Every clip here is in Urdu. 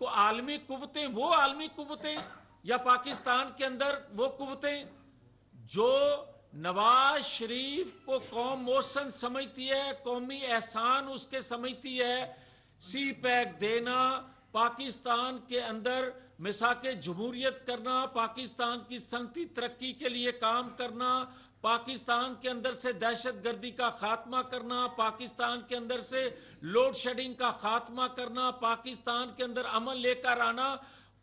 کو عالمی قوتیں، وہ عالمی قوتیں یا پاکستان کے اندر وہ قوتیں جو نواز شریف کو قوم محسن سمجھتی ہے، قومی احسان اس کے سمجھتی ہے، سی پیک دینا، پاکستان کے اندر مساق جمہوریت کرنا، پاکستان کی صنعتی ترقی کے لیے کام کرنا، پاکستان کے اندر سے دہشت گردی کا خاتمہ کرنا، پاکستان کے اندر سے لوڈ شیڈنگ کا خاتمہ کرنا، پاکستان کے اندر امن لے کر آنا،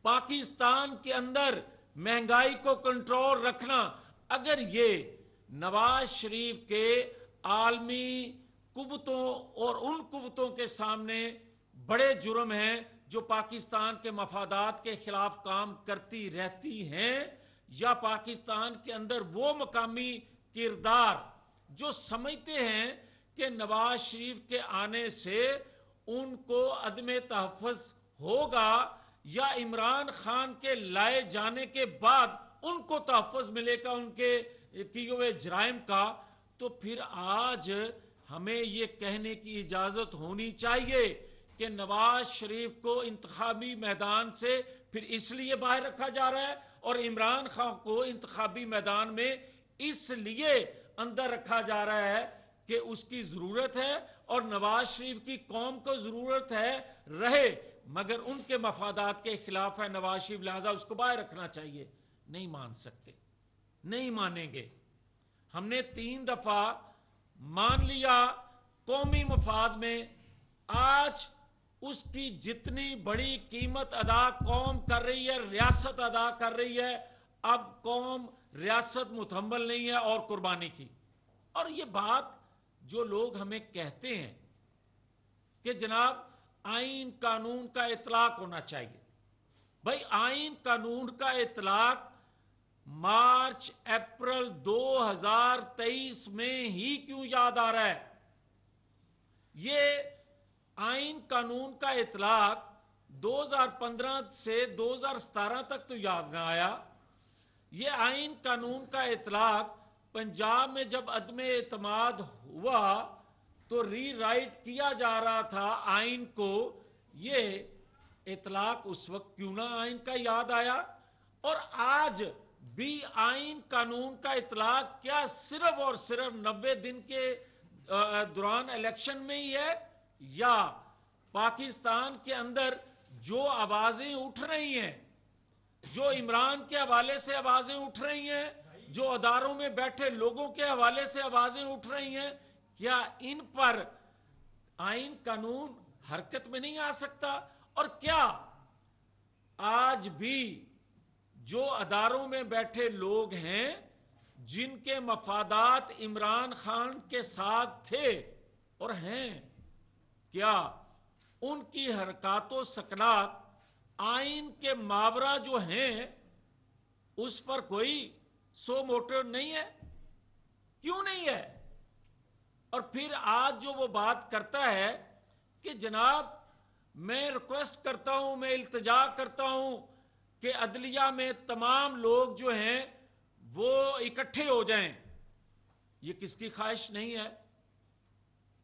پاکستان کے اندر مہنگائی کو کنٹرول رکھنا، اگر یہ نواز شریف کے عالمی قوتوں اور ان قوتوں کے سامنے بڑے جرم ہیں جو پاکستان کے مفادات کے خلاف کام کرتی رہتی ہیں، یا پاکستان کے اندر وہ مقامی کردار جو سمجھتے ہیں کہ نواز شریف کے آنے سے ان کو عدم تحفظ ہوگا یا عمران خان کے لائے جانے کے بعد ان کو تحفظ ملے گا ان کے کیے ہوئے جرائم کا، تو پھر آج ہمیں یہ کہنے کی اجازت ہونی چاہیے کہ نواز شریف کو انتخابی میدان سے پھر اس لیے باہر رکھا جا رہا ہے اور عمران خان کو انتخابی میدان میں اس لیے اندر رکھا جا رہا ہے کہ اس کی ضرورت ہے اور نواز شریف کی قوم کو ضرورت ہے رہے، مگر ان کے مفادات کے خلاف ہے نواز شریف، لہذا اس کو باہر رکھنا چاہیے۔ نہیں مان سکتے، نہیں مانیں گے۔ ہم نے 3 دفعہ مان لیا قومی مفاد میں، آج اس کی جتنی بڑی قیمت ادا قوم کر رہی ہے، ریاست ادا کر رہی ہے، اب قوم ریاست متحمل نہیں ہے اور قربانی کی۔ اور یہ بات جو لوگ ہمیں کہتے ہیں کہ جناب آئین قانون کا اطلاق ہونا چاہیے، بھائی آئین قانون کا اطلاق مارچ اپریل 2023 میں ہی کیوں یاد آ رہا ہے؟ یہ آئین قانون کا اطلاق 2015 سے 2017 تک تو یاد نہ آیا۔ یہ آئین قانون کا اطلاق پنجاب میں جب عدم اعتماد ہوا تو ری رائٹ کیا جا رہا تھا آئین کو، یہ اطلاق اس وقت کیوں نہ آئین کا یاد آیا؟ اور آج بھی آئین قانون کا اطلاق کیا صرف اور صرف 90 دن کے دوران الیکشن میں ہی ہے، یا پاکستان کے اندر جو آوازیں اٹھ رہی ہیں، جو عمران کے حوالے سے آوازیں اٹھ رہی ہیں، جو اداروں میں بیٹھے لوگوں کے حوالے سے آوازیں اٹھ رہی ہیں، کیا ان پر آئین قانون حرکت میں نہیں آ سکتا؟ اور کیا آج بھی جو اداروں میں بیٹھے لوگ ہیں جن کے مفادات عمران خان کے ساتھ تھے اور ہیں، کیا ان کی حرکات و سکنات آئین کے ماورا جو ہیں اس پر کوئی سو موٹر نہیں ہے؟ کیوں نہیں ہے؟ اور پھر آج جو وہ بات کرتا ہے کہ جناب میں ریکویسٹ کرتا ہوں، میں التجا کرتا ہوں کہ عدلیہ میں تمام لوگ جو ہیں وہ اکٹھے ہو جائیں، یہ کس کی خواہش نہیں ہے؟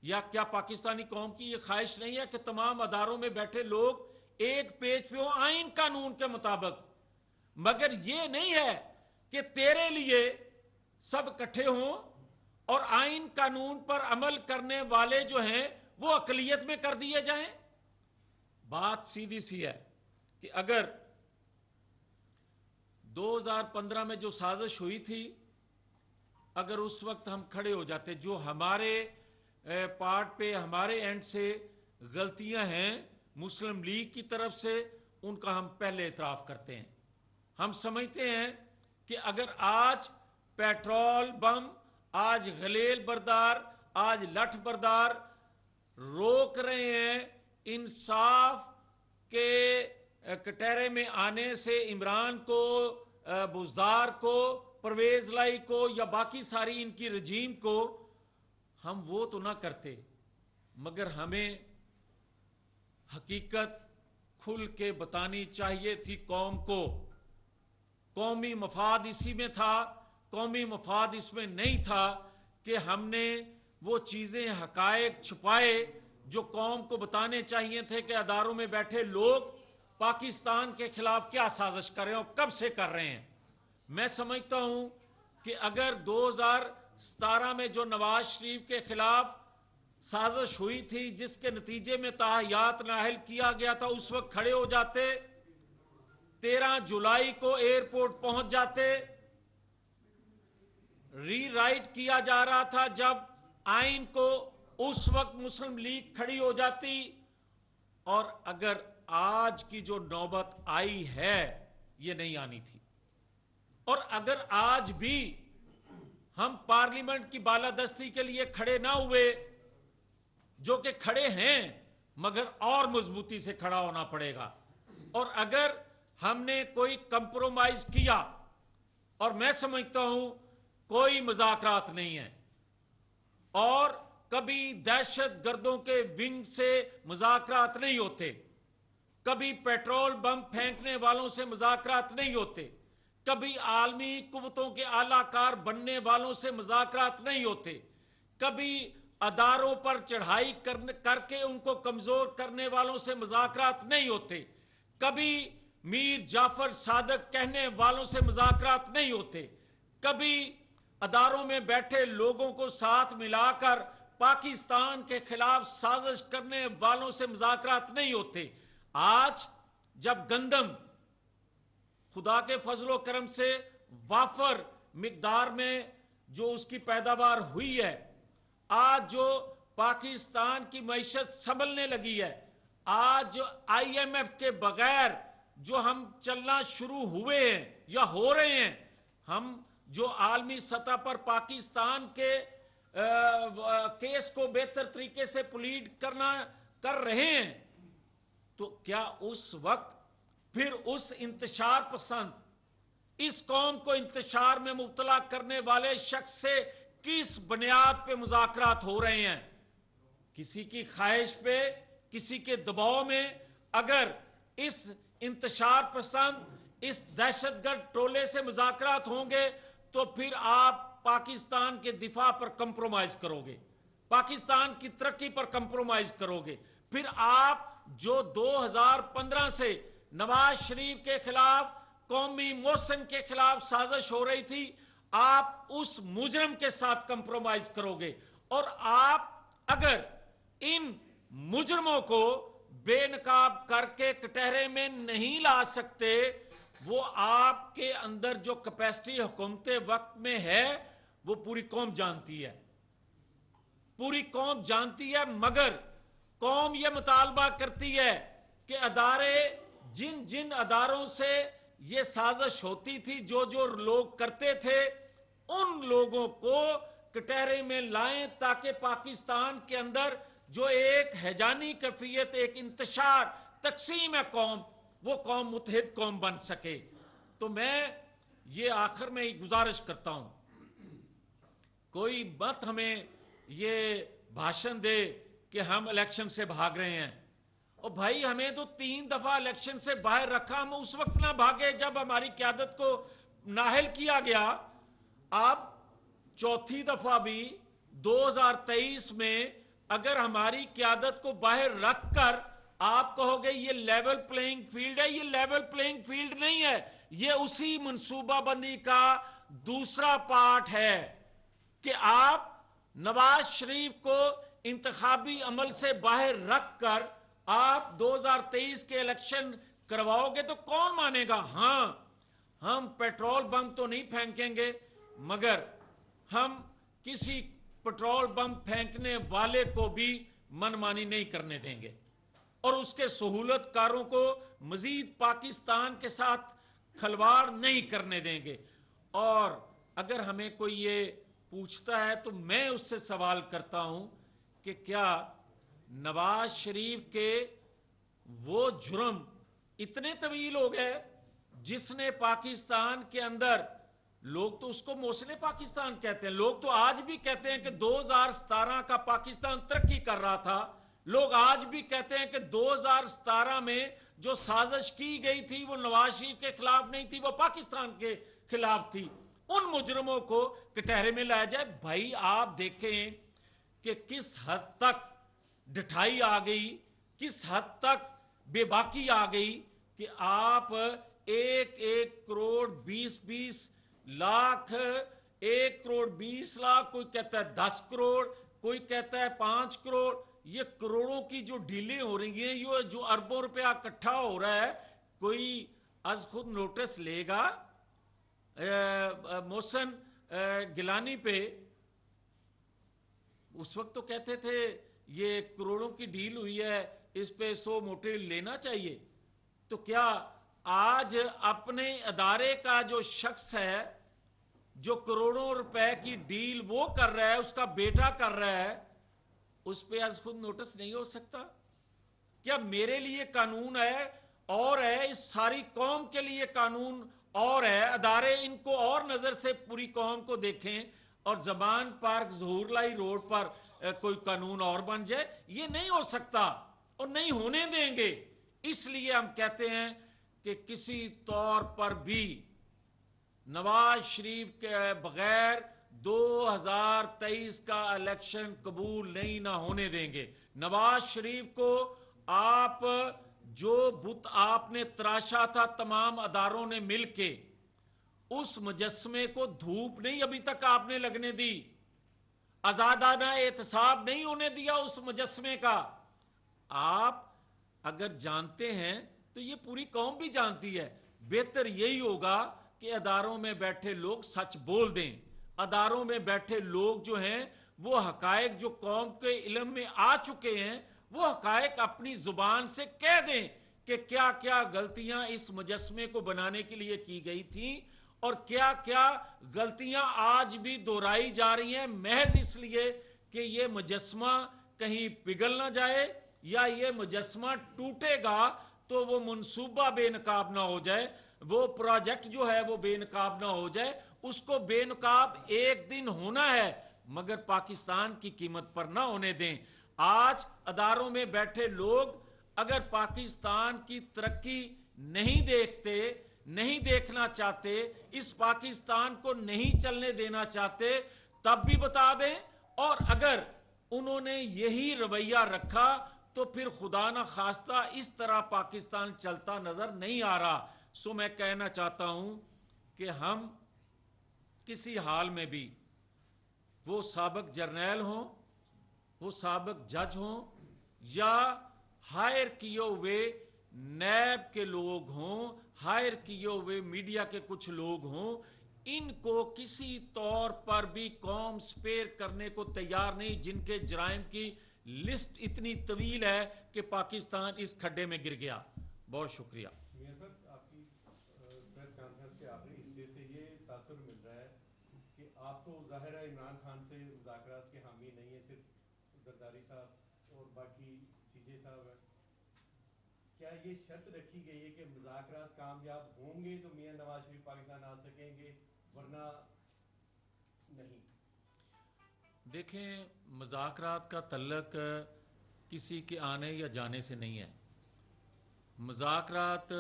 یا کیا پاکستانی قوم کی یہ خواہش نہیں ہے کہ تمام اداروں میں بیٹھے لوگ ایک پیج پہ ہو آئین قانون کے مطابق؟ مگر یہ نہیں ہے کہ تیرے لیے سب اکٹھے ہوں اور آئین قانون پر عمل کرنے والے جو ہیں وہ اقلیت میں کر دیے جائیں۔ بات سیدھی سی ہے کہ اگر 2015 میں جو سازش ہوئی تھی، اگر اس وقت ہم کھڑے ہو جاتے، جو ہمارے پارٹ پہ ہمارے اینڈ سے غلطیاں ہیں مسلم لیگ کی طرف سے، ان کا ہم پہلے اعتراف کرتے ہیں۔ ہم سمجھتے ہیں کہ اگر آج پیٹرول بم، آج غلیل بردار، آج لٹھ بردار روک رہے ہیں انصاف کے کٹہرے میں آنے سے عمران کو، بزدار کو، پرویز لائی کو یا باقی ساری ان کی رجیم کو، ہم وہ تو نہ کرتے، مگر ہمیں حقیقت کھل کے بتانی چاہیے تھی قوم کو۔ قومی مفاد اسی میں تھا، قومی مفاد اس میں نہیں تھا کہ ہم نے وہ چیزیں حقائق چھپائے جو قوم کو بتانے چاہیے تھے کہ اداروں میں بیٹھے لوگ پاکستان کے خلاف کیا سازش کر رہے ہیں اور کب سے کر رہے ہیں. میں سمجھتا ہوں کہ اگر 2017 میں جو نواز شریف کے خلاف سازش ہوئی تھی جس کے نتیجے میں تاحیات نااہل کیا گیا تھا، اس وقت کھڑے ہو جاتے، 13 جولائی کو ایئرپورٹ پہنچ جاتے. ری رائٹ کیا جا رہا تھا جب آئین کو، اس وقت مسلم لیگ کھڑی ہو جاتی. اور اگر آج کی جو نوبت آئی ہے یہ نہیں آنی تھی. اور اگر آج بھی ہم پارلیمنٹ کی بالادستی کے لیے کھڑے نہ ہوئے، جو کہ کھڑے ہیں مگر اور مضبوطی سے کھڑا ہونا پڑے گا، اور اگر ہم نے کوئی کمپرومائز کیا، اور میں سمجھتا ہوں کوئی مذاکرات نہیں ہے، اور کبھی دہشت گردوں کے ونگ سے مذاکرات نہیں ہوتے، کبھی پیٹرول بم پھینکنے والوں سے مذاکرات نہیں ہوتے، کبھی عالمی قوتوں کے اعلی کار بننے والوں سے مذاکرات نہیں ہوتے، کبھی اداروں پر چڑھائی کر کے ان کو کمزور کرنے والوں سے مذاکرات نہیں ہوتے، کبھی میر جعفر صادق کہنے والوں سے مذاکرات نہیں ہوتے، کبھی اداروں میں بیٹھے لوگوں کو ساتھ ملا کر پاکستان کے خلاف سازش کرنے والوں سے مذاکرات نہیں ہوتے. آج جب گندم خدا کے فضل و کرم سے وافر مقدار میں جو اس کی پیداوار ہوئی ہے، آج جو پاکستان کی معیشت سنبھلنے لگی ہے، آج جو آئی ایم ایف کے بغیر جو ہم چلنا شروع ہوئے ہیں یا ہو رہے ہیں، ہم جو عالمی سطح پر پاکستان کے کیس کو بہتر طریقے سے پلیڈ کر رہے ہیں، تو کیا اس وقت پھر اس انتشار پسند، اس قوم کو انتشار میں مبتلا کرنے والے شخص سے کس بنیاد پہ مذاکرات ہو رہے ہیں؟ کسی کی خواہش پہ، کسی کے دباؤ میں. اگر اس انتشار پسند، اس دہشت گرد ٹولے سے مذاکرات ہوں گے تو پھر آپ پاکستان کے دفاع پر کمپرومائز کرو گے، پاکستان کی ترقی پر کمپرومائز کرو گے. پھر آپ جو 2015 سے نواز شریف کے خلاف، قومی محسن کے خلاف سازش ہو رہی تھی، آپ اس مجرم کے ساتھ کمپرومائز کرو گے. اور آپ اگر ان مجرموں کو بے نقاب کر کے کٹہرے میں نہیں لا سکتے، وہ آپ کے اندر جو کیپیسٹی حکومت وقت میں ہے وہ پوری قوم جانتی ہے، پوری قوم جانتی ہے. مگر قوم یہ مطالبہ کرتی ہے کہ ادارے، جن جن اداروں سے یہ سازش ہوتی تھی، جو جو لوگ کرتے تھے، ان لوگوں کو کٹہرے میں لائیں تاکہ پاکستان کے اندر جو ایک ہیجانی کیفیت، ایک انتشار، تقسیم ہے قوم، وہ قوم متحد قوم بن سکے. تو میں یہ آخر میں گزارش کرتا ہوں، کوئی مت ہمیں یہ بھاشن دے کہ ہم الیکشن سے بھاگ رہے ہیں. اور بھائی ہمیں تو 3 دفعہ الیکشن سے باہر رکھا، ہم اس وقت نہ بھاگے جب ہماری قیادت کو نااہل کیا گیا. آپ چوتھی دفعہ بھی 2023 میں اگر ہماری قیادت کو باہر رکھ کر آپ کہو گے یہ لیول پلینگ فیلڈ ہے، یہ لیول پلینگ فیلڈ نہیں ہے، یہ اسی منصوبہ بندی کا دوسرا پارٹ ہے کہ آپ نواز شریف کو انتخابی عمل سے باہر رکھ کر آپ 2023 کے الیکشن کرواؤ گے تو کون مانے گا؟ ہاں، ہم پیٹرول بم تو نہیں پھینکیں گے، مگر ہم کسی پیٹرول بم پھینکنے والے کو بھی منمانی نہیں کرنے دیں گے، اور اس کے سہولت کاروں کو مزید پاکستان کے ساتھ کھلواڑ نہیں کرنے دیں گے. اور اگر ہمیں کوئی یہ پوچھتا ہے تو میں اس سے سوال کرتا ہوں کہ کیا نواز شریف کے وہ جرم اتنے طویل ہو گئے جس نے پاکستان کے اندر، لوگ تو اس کو محسن پاکستان کہتے ہیں، لوگ تو آج بھی کہتے ہیں کہ 2017 کا پاکستان ترقی کر رہا تھا، لوگ آج بھی کہتے ہیں کہ 2017 میں جو سازش کی گئی تھی وہ نواز شریف کے خلاف نہیں تھی، وہ پاکستان کے خلاف تھی. ان مجرموں کو کٹہرے میں لایا جائے. بھائی آپ دیکھیں کہ کس حد تک ڈٹھائی آ گئی، کس حد تک بے باکی آ گئی کہ آپ 1,1,20,20,00,000, 1,20,00,000, کوئی کہتا ہے 10 کروڑ، کوئی کہتا ہے 5 کروڑ. یہ کروڑوں کی جو ڈیلیں ہو رہی ہیں، یہ جو اربوں روپیہ اکٹھا ہو رہا ہے، کوئی از خود نوٹس لے گا محسن گیلانی پہ؟ اس وقت تو کہتے تھے یہ کروڑوں کی ڈیل ہوئی ہے، اس پہ 100 موٹے لینا چاہیے. تو کیا آج اپنے ادارے کا جو شخص ہے، جو کروڑوں روپے کی ڈیل وہ کر رہا ہے، اس کا بیٹا کر رہا ہے، اس پہ از خود نوٹس نہیں ہو سکتا؟ کیا میرے لیے قانون ہے اور ہے، اس ساری قوم کے لیے قانون اور ہے، ادارے ان کو اور نظر سے پوری قوم کو دیکھیں، اور زبان پارک ظہور لائی روڈ پر کوئی قانون اور بن جائے؟ یہ نہیں ہو سکتا اور نہیں ہونے دیں گے. اس لیے ہم کہتے ہیں کہ کسی طور پر بھی نواز شریف کے بغیر 2023 کا الیکشن قبول نہیں نہ ہونے دیں گے. نواز شریف کو آپ جو بت آپ نے تراشا تھا تمام اداروں نے مل کے، اس مجسمے کو دھوپ نہیں ابھی تک آپ نے لگنے دی، آزادانہ احتساب نہیں ہونے دیا اس مجسمے کا. آپ اگر جانتے ہیں تو یہ پوری قوم بھی جانتی ہے. بہتر یہی ہوگا کہ اداروں میں بیٹھے لوگ سچ بول دیں. اداروں میں بیٹھے لوگ جو ہیں وہ حقائق جو قوم کے علم میں آ چکے ہیں، وہ حقائق اپنی زبان سے کہہ دیں کہ کیا کیا غلطیاں اس مجسمے کو بنانے کے لیے کی گئی تھیں، اور کیا کیا غلطیاں آج بھی دہرائی جا رہی ہیں محض اس لیے کہ یہ مجسمہ کہیں پگھل نہ جائے، یا یہ مجسمہ ٹوٹے گا تو وہ منصوبہ بے نقاب نہ ہو جائے، وہ پروجیکٹ جو ہے وہ بے نقاب نہ ہو جائے. اس کو بے نقاب ایک دن ہونا ہے، مگر پاکستان کی قیمت پر نہ ہونے دیں. آج اداروں میں بیٹھے لوگ اگر پاکستان کی ترقی نہیں دیکھتے، نہیں دیکھنا چاہتے، اس پاکستان کو نہیں چلنے دینا چاہتے، تب بھی بتا دیں. اور اگر انہوں نے یہی رویہ رکھا تو پھر خدا نہ خواستہ اس طرح پاکستان چلتا نظر نہیں آ رہا. سو میں کہنا چاہتا ہوں کہ ہم کسی حال میں بھی، وہ سابق جرنیل ہوں، وہ سابق جج ہوں، یا ہائر کیے ہوئے نیب کے لوگ ہوں، ہائر کیے ہوئے میڈیا کے کچھ لوگ ہوں، ان کو کسی طور پر بھی قوم سپیر کرنے کو تیار نہیں، جن کے جرائم کی لسٹ اتنی طویل ہے کہ پاکستان اس کھڈے میں گر گیا. بہت شکریہ. میاں صاحب، آپ کی پریس کانفرنس کے آخری حصے سے یہ تاثر مل رہا ہے کہ آپ تو ظاہر ہے عمران خان سے مذاکرات کے حامی نہیں ہیں، صرف زرداری صاحب اور باقی سی جے صاحب ہیں. کیا یہ شرط رکھی گئی ہے کہ مذاکرات کامیاب ہوں گے تو میاں نواز شریف پاکستان آ سکیں گے، ورنہ نہیں؟ دیکھیں، مذاکرات کا تعلق کسی کے آنے یا جانے سے نہیں ہے. مذاکرات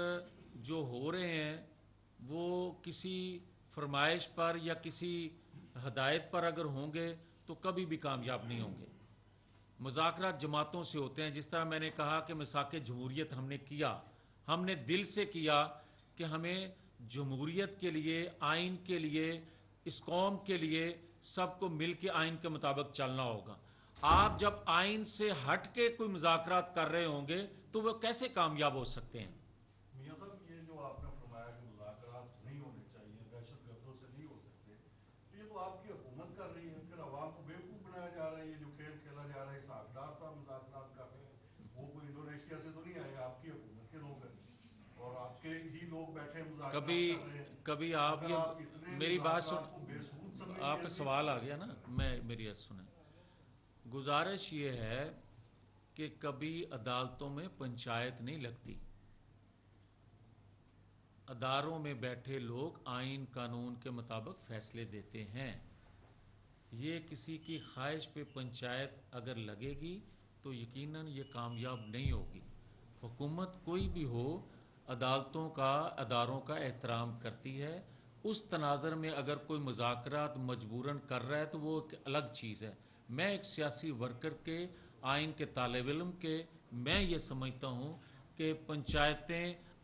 جو ہو رہے ہیں وہ کسی فرمائش پر یا کسی ہدایت پر اگر ہوں گے تو کبھی بھی کامیاب نہیں ہوں گے. مذاکرات جماعتوں سے ہوتے ہیں. جس طرح میں نے کہا کہ مساق جمہوریت ہم نے کیا، ہم نے دل سے کیا کہ ہمیں جمہوریت کے لیے، آئین کے لیے، اس قوم کے لیے سب کو مل کے آئین کے مطابق چلنا ہوگا. آپ جب آئین سے ہٹ کے کوئی مذاکرات کر رہے ہوں گے تو وہ کیسے کامیاب ہو سکتے ہیں؟ میاں صاحب، یہ جو آپ نے فرمایا کہ مذاکرات نہیں ہونے چاہیے، دہشت گردوں سے نہیں ہو سکتے، تو یہ تو آپ کی حکومت کر رہی ہے. پھر عوام کو بیوقوف بنایا جا رہا ہے. یہ جو کھیل کھیلا جا رہا ہے، ساکھدار صاحب مذاکرات کر رہے ہیں، وہ کوئی انڈونیشیا سے تو نہیں آئے، آپ کی حکومت کے لوگ ہیں اور آپ کے ہی لوگ بیٹھے مذاکرات کر رہے ہیں. کبھی آپ اگر آپ یہ اتنے میری بات مذاکرات کو سن، بے سود سمجھیں آپ کا گے سوال آ تو گیا کس نا، طرح؟ میری بات سنیں. گزارش یہ ہے کہ کبھی عدالتوں میں پنچایت نہیں لگتی. اداروں میں بیٹھے لوگ آئین قانون کے مطابق فیصلے دیتے ہیں. یہ کسی کی خواہش پہ پنچایت اگر لگے گی تو یقیناً یہ کامیاب نہیں ہوگی. حکومت کوئی بھی ہو عدالتوں کا، اداروں کا احترام کرتی ہے. اس تناظر میں اگر کوئی مذاکرات مجبوراً کر رہا ہے تو وہ ایک الگ چیز ہے. میں ایک سیاسی ورکر کے، آئین کے طالب علم کے، میں یہ سمجھتا ہوں کہ پنچایتیں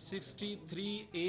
63A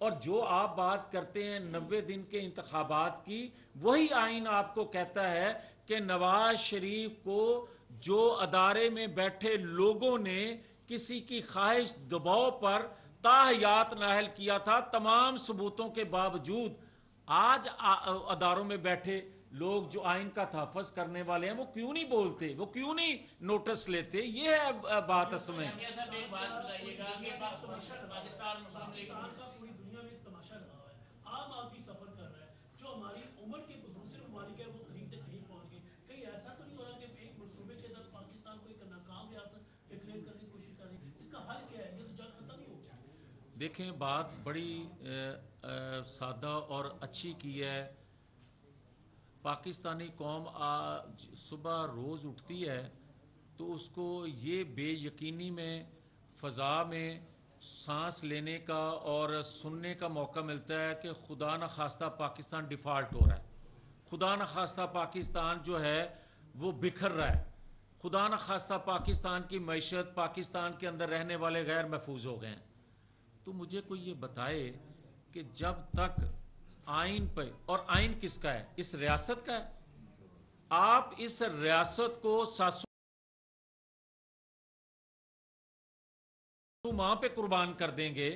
اور جو آپ بات کرتے ہیں 90 دن کے انتخابات کی, وہی آئین آپ کو کہتا ہے کہ نواز شریف کو جو ادارے میں بیٹھے لوگوں نے کسی کی خواہش دباؤ پر تاحیات نااہل کیا تھا, تمام ثبوتوں کے باوجود آج اداروں میں بیٹھے لوگ جو آئین کا تحفظ کرنے والے ہیں وہ کیوں نہیں بولتے, وہ کیوں نہیں نوٹس لیتے؟ یہ ہے بات اصل میں. ایک بات بتائیے گا کہ پاکستان کا پوری دنیا میں تماشا لگا ہوا ہے, عام آدمی سفر کر رہا ہے, جو ہماری عمر کے دوسرے ممالک ہیں وہ کہیں سے کہیں پہنچ گئے. کہیں ایسا تو نہیں ہو رہا کہ ایک منصوبے کے اندر پاکستان کو ایک ناکام ریاست ڈکلیئر کرنے کی کوشش کر رہے ہیں؟ اس کا حل کیا ہے؟ یہ تو جنگ ختم ہی ہو گیا. دیکھیں بات بڑی سادہ اور اچھی کی ہے. پاکستانی قوم صبح روز اٹھتی ہے تو اس کو یہ بے یقینی میں فضا میں سانس لینے کا اور سننے کا موقع ملتا ہے کہ خدا نخواستہ پاکستان ڈیفالٹ ہو رہا ہے, خدا نخواستہ پاکستان جو ہے وہ بکھر رہا ہے, خدا نخواستہ پاکستان کی معیشت, پاکستان کے اندر رہنے والے غیر محفوظ ہو گئے ہیں. تو مجھے کوئی یہ بتائے کہ جب تک آئین پہ, اور آئین کس کا ہے؟ اس ریاست کا ہے. آپ اس ریاست کو ساسو ماں پہ قربان کر دیں گے,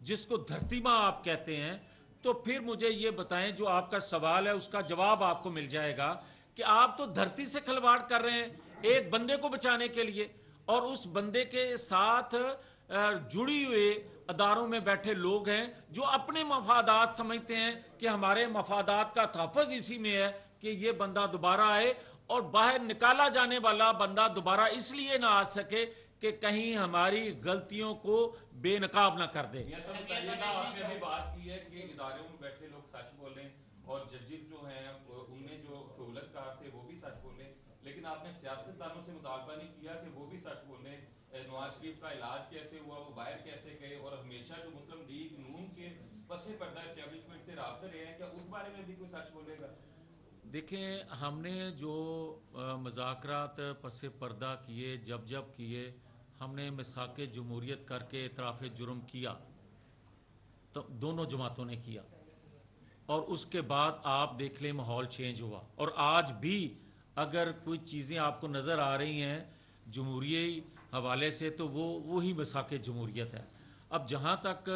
جس کو دھرتی ماں آپ کہتے ہیں, تو پھر مجھے یہ بتائیں, جو آپ کا سوال ہے اس کا جواب آپ کو مل جائے گا کہ آپ تو دھرتی سے کھلواڑ کر رہے ہیں ایک بندے کو بچانے کے لیے, اور اس بندے کے ساتھ جڑی ہوئے اداروں میں بیٹھے لوگ ہیں جو اپنے مفادات سمجھتے ہیں کہ ہمارے مفادات کا تحفظ اسی میں ہے کہ یہ بندہ دوبارہ آئے, اور باہر نکالا جانے والا بندہ دوبارہ اس لیے نہ آ سکے کہ کہیں ہماری غلطیوں کو بے نقاب نہ کر دے. آپ نے ابھی بات کی ہے کہ اداروں میں بیٹھے لوگ سچ بولیں اور ججز جو ہیں ان میں جو سہولت کار تھے وہ بھی سچ بولیں, لیکن آپ نے سیاستدانوں سے مطالبہ نہیں کیا کہ وہ بھی سچ بولیں. نواز شریف کا علاج کیسے ہوا, وہ باہر کیسے گئے, اور ہمیشہ جو مسلم لیگ نون کے پس پردہ اسٹیبلشمنٹ سے رابطہ رہے ہیں, کیا اس بارے میں بھی کوئی سچ بولے گا؟ دیکھیں ہم نے جو مذاکرات پس پردہ کیے, جب کیے, ہم نے مساق جمہوریت کر کے اعتراف جرم کیا, تو دونوں جماعتوں نے کیا, اور اس کے بعد آپ دیکھ لیں ماحول چینج ہوا, اور آج بھی اگر کوئی چیزیں آپ کو نظر آ رہی ہیں جمہوری حوالے سے تو وہی مساق جمہوریت ہے. اب جہاں تک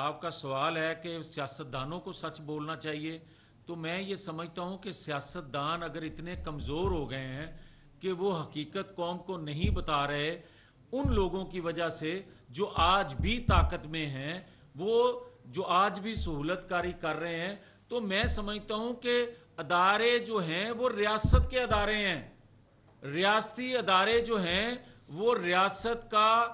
آپ کا سوال ہے کہ سیاستدانوں کو سچ بولنا چاہیے, تو میں یہ سمجھتا ہوں کہ سیاستدان اگر اتنے کمزور ہو گئے ہیں کہ وہ حقیقت قوم کو نہیں بتا رہے, ان لوگوں کی وجہ سے جو آج بھی طاقت میں ہیں, وہ جو آج بھی سہولت کاری کر رہے ہیں, تو میں سمجھتا ہوں کہ ادارے جو ہیں وہ ریاست کے ادارے ہیں, ریاستی ادارے جو ہیں وہ ریاست کا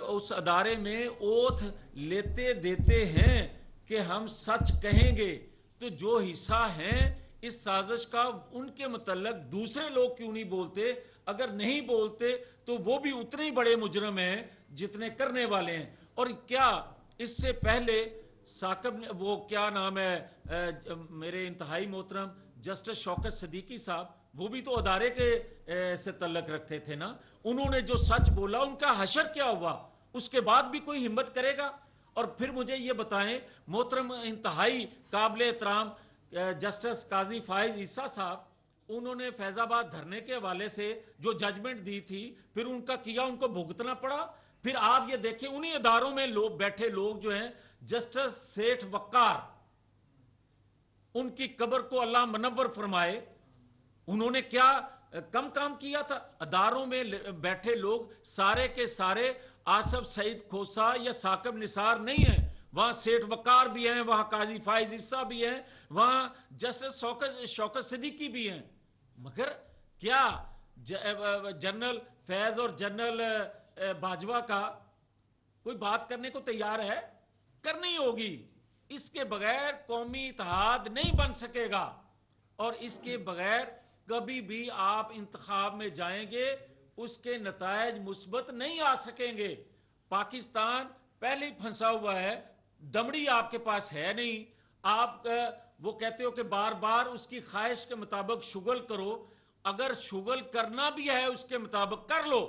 اس ادارے میں اوتھ لیتے دیتے ہیں کہ ہم سچ کہیں گے. تو جو حصہ ہیں اس سازش کا, ان کے متعلق دوسرے لوگ کیوں نہیں بولتے؟ اگر نہیں بولتے تو وہ بھی اتنے ہی بڑے مجرم ہیں جتنے کرنے والے ہیں. اور کیا اس سے پہلے ثاقب نے, وہ کیا نام ہے میرے انتہائی محترم جسٹس شوکت صدیقی صاحب, وہ بھی تو ادارے کے سے تعلق رکھتے تھے نا, انہوں نے جو سچ بولا ان کا حشر کیا ہوا؟ اس کے بعد بھی کوئی ہمت کرے گا؟ اور پھر مجھے یہ بتائیں محترم انتہائی قابل احترام جسٹس قاضی فائز عیسیٰ صاحب, انہوں نے فیض آباد دھرنے کے حوالے سے جو ججمنٹ دی تھی, پھر ان کا کیا ان کو بھگتنا پڑا. پھر آپ یہ دیکھیں انہی اداروں میں بیٹھے لوگ جو ہیں, جسٹس سیٹھ وقار, ان کی قبر کو اللہ منور فرمائے, انہوں نے کیا کم کام کیا تھا؟ اداروں میں بیٹھے لوگ سارے کے سارے آصف سعید کھوسا یا ثاقب نثار نہیں ہیں, وہاں سیٹھ وقار بھی ہیں, وہاں قاضی فائز عیسیٰ بھی ہیں, وہاں جسٹس شوکت صدیقی بھی ہیں. مگر کیا جنرل فیض اور جنرل باجوہ کا کوئی بات کرنے کو تیار ہے؟ کرنی ہوگی. اس کے بغیر قومی اتحاد نہیں بن سکے گا, اور اس کے بغیر کبھی بھی آپ انتخاب میں جائیں گے اس کے نتائج مثبت نہیں آ سکیں گے. پاکستان پہلے ہی پھنسا ہوا ہے, دمڑی آپ کے پاس ہے نہیں. آپ وہ کہتے ہو کہ بار بار اس کی خواہش کے مطابق شغل کرو, اگر شغل کرنا بھی ہے اس کے مطابق کر لو,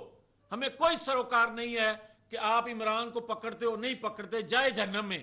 ہمیں کوئی سروکار نہیں ہے کہ آپ عمران کو پکڑتے ہو نہیں پکڑتے, جائے جہنم میں.